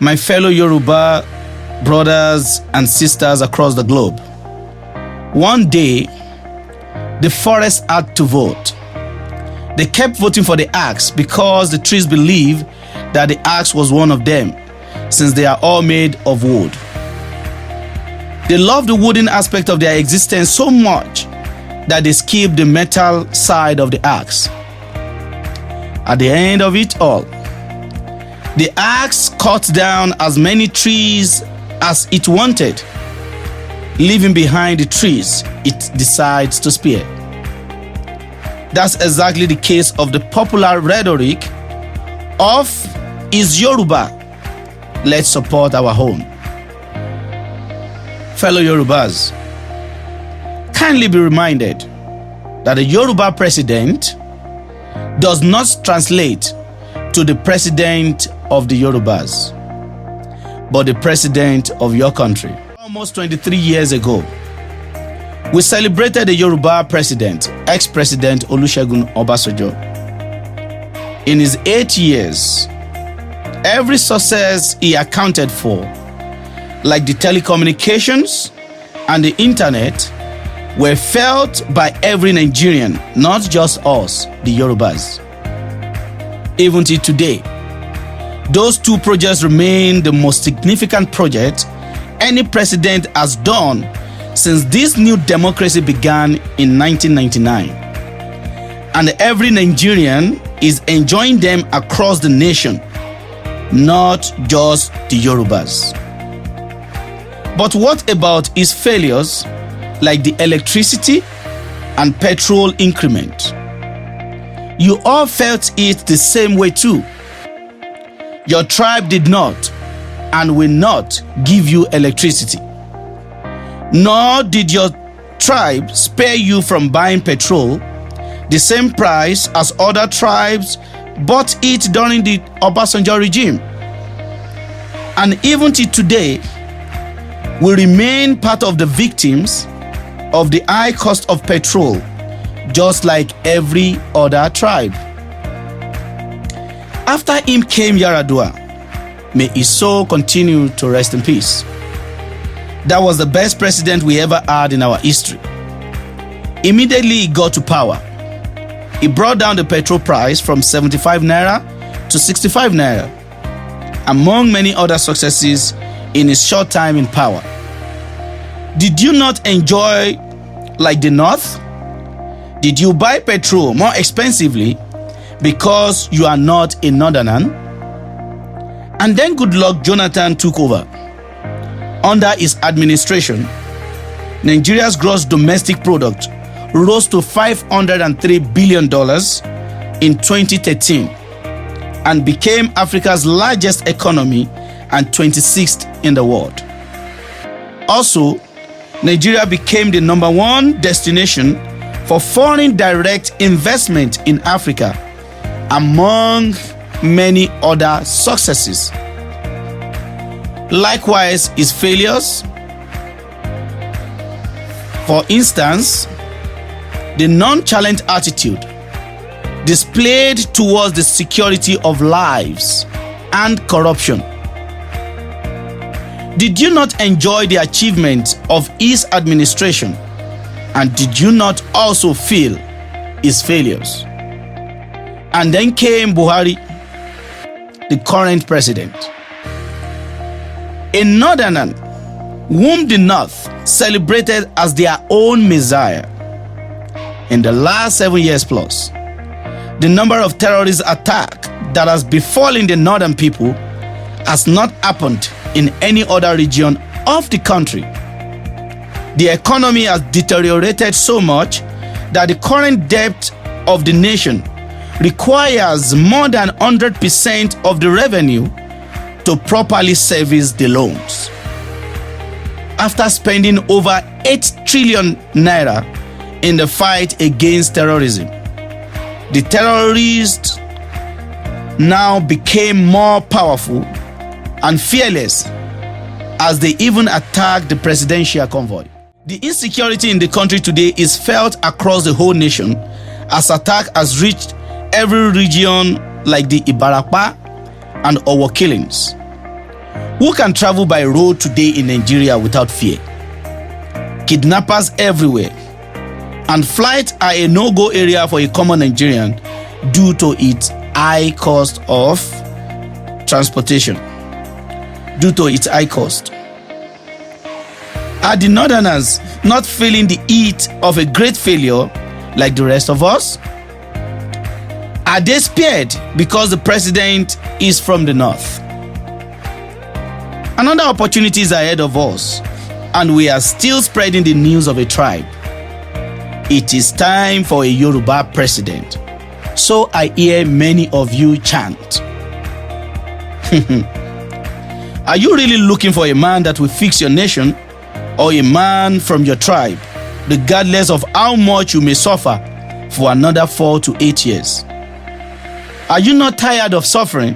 my fellow Yoruba brothers and sisters across the globe. One day, the forest had to vote. They kept voting for the axe because the trees believed that the axe was one of them, since they are all made of wood. They loved the wooden aspect of their existence so much that they skipped the metal side of the axe. At the end of it all, the axe cut down as many trees as it wanted, leaving behind the trees it decides to spare. That's exactly the case of the popular rhetoric of "Is Yoruba? Let's support our home." Fellow Yorubas, kindly be reminded that the Yoruba president does not translate to the president of the Yorubas, but the president of your country. Almost 23 years ago, we celebrated the Yoruba president, ex-president Olusegun Obasanjo. In his 8 years, every success he accounted for, like the telecommunications and the internet, were felt by every Nigerian, not just us, the Yorubas. Even till today, those two projects remain the most significant project any president has done since this new democracy began in 1999. And every Nigerian is enjoying them across the nation, not just the Yorubas. But what about his failures, like the electricity and petrol increment? You all felt it the same way too. Your tribe did not and will not give you electricity. Nor did your tribe spare you from buying petrol, the same price as other tribes bought it during the Obasanjo regime. And even till today, we remain part of the victims of the high cost of petrol, just like every other tribe. After him came Yaradua. May his soul continue to rest in peace. That was the best president we ever had in our history. Immediately he got to power, he brought down the petrol price from 75 naira to 65 naira, among many other successes in his short time in power. Did you not enjoy like the North? Did you buy petrol more expensively because you are not a Northerner? And then Goodluck Jonathan took over. Under his administration, Nigeria's gross domestic product rose to $503 billion in 2013 and became Africa's largest economy and 26th in the world. Also, Nigeria became the #1 destination for foreign direct investment in Africa, among many other successes. Likewise, his failures. For instance, the nonchalant attitude displayed towards the security of lives and corruption. Did you not enjoy the achievement of his administration? And did you not also feel his failures? And then came Buhari, the current president, a Northerner whom the North celebrated as their own messiah. In the last 7 years plus, the number of terrorist attacks that has befallen the northern people has not happened in any other region of the country. The economy has deteriorated so much that the current debt of the nation requires more than 100% of the revenue to properly service the loans. After spending over 8 trillion naira in the fight against terrorism, the terrorists now became more powerful and fearless as they even attacked the presidential convoy. The insecurity in the country today is felt across the whole nation as attack has reached every region, like the Ibarapa and Owo killings. Who can travel by road today in Nigeria without fear? Kidnappers everywhere. And flights are a no-go area for a common Nigerian due to its high cost of transportation. Are the Northerners not feeling the heat of a great failure like the rest of us? Are they spared because the president is from the north? Another opportunity is ahead of us, and we are still spreading the news of a tribe. It is time for a Yoruba president. So I hear many of you chant. Are you really looking for a man that will fix your nation, or a man from your tribe, regardless of how much you may suffer for another 4 to 8 years? Are you not tired of suffering?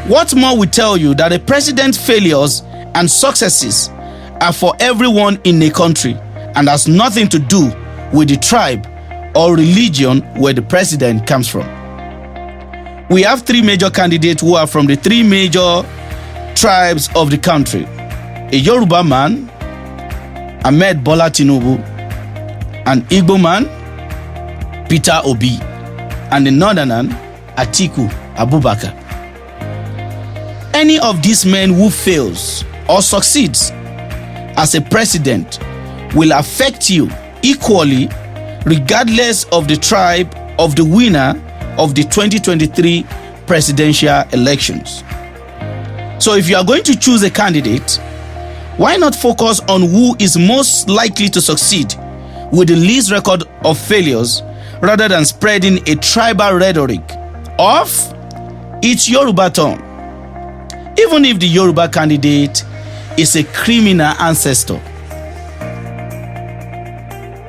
What more will tell you that a president's failures and successes are for everyone in a country and has nothing to do with the tribe or religion where the president comes from? We have 3 major candidates who are from the 3 major tribes of the country. A Yoruba man, Ahmed Bola Tinubu, an Igbo man, Peter Obi, and the Northerner, Atiku Abubakar. Any of these men who fails or succeeds as a president will affect you equally, regardless of the tribe of the winner of the 2023 presidential elections. So if you are going to choose a candidate, why not focus on who is most likely to succeed with the least record of failures, rather than spreading a tribal rhetoric of "it's Yoruba turn," even if the Yoruba candidate is a criminal ancestor.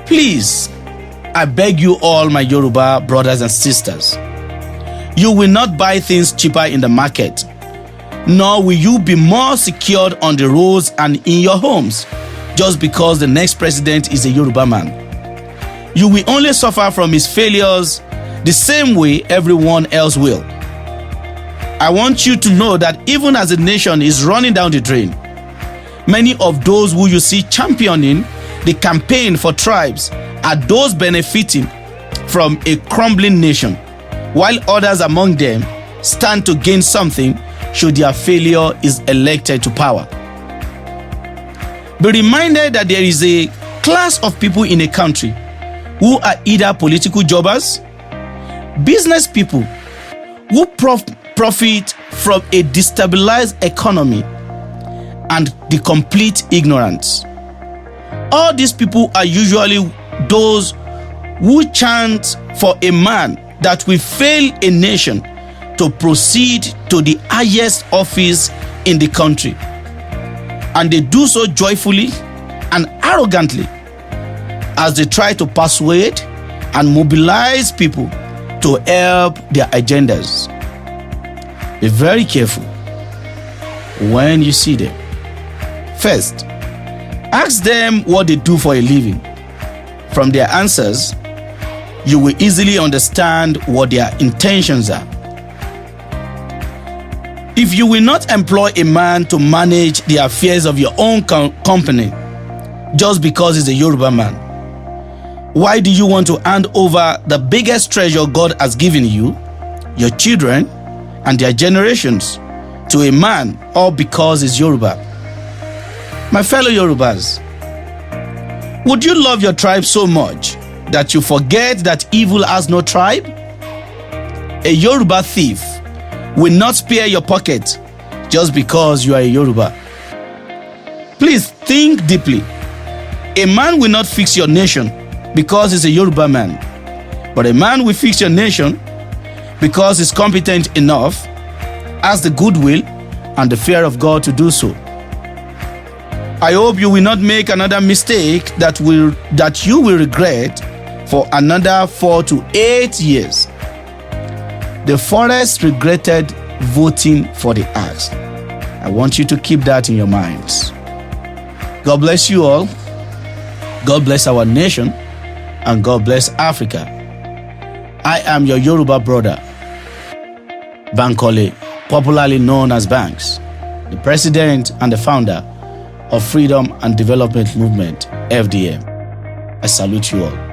Please, I beg you all, my Yoruba brothers and sisters, you will not buy things cheaper in the market, nor will you be more secured on the roads and in your homes just because the next president is a Yoruba man. You will only suffer from his failures the same way everyone else will. I want you to know that even as the nation is running down the drain, many of those who you see championing the campaign for tribes are those benefiting from a crumbling nation, while others among them stand to gain something should their failure is elected to power. Be reminded that there is a class of people in a country who are either political jobbers, business people who profit from a destabilized economy, and the complete ignorance. All these people are usually those who chant for a man that will fail a nation to proceed to the highest office in the country. And they do so joyfully and arrogantly as they try to persuade and mobilize people to help their agendas. Be very careful when you see them. First, ask them what they do for a living. From their answers, you will easily understand what their intentions are. If you will not employ a man to manage the affairs of your own company just because he's a Yoruba man, why do you want to hand over the biggest treasure God has given you, your children, and their generations, to a man all because he's Yoruba? My fellow Yorubas, would you love your tribe so much that you forget that evil has no tribe? A Yoruba thief will not spare your pocket just because you are a Yoruba. Please think deeply. A man will not fix your nation because he's a Yoruba man, but a man will fix your nation because he's competent enough, has the goodwill and the fear of God to do so. I hope you will not make another mistake that you will regret for another 4 to 8 years. The forest regretted voting for the axe. I want you to keep that in your minds. God bless you all. God bless our nation, and God bless Africa. I am your Yoruba brother, Bankole, popularly known as Banks. the president and the founder of Freedom and Development Movement, FDM. I salute you all.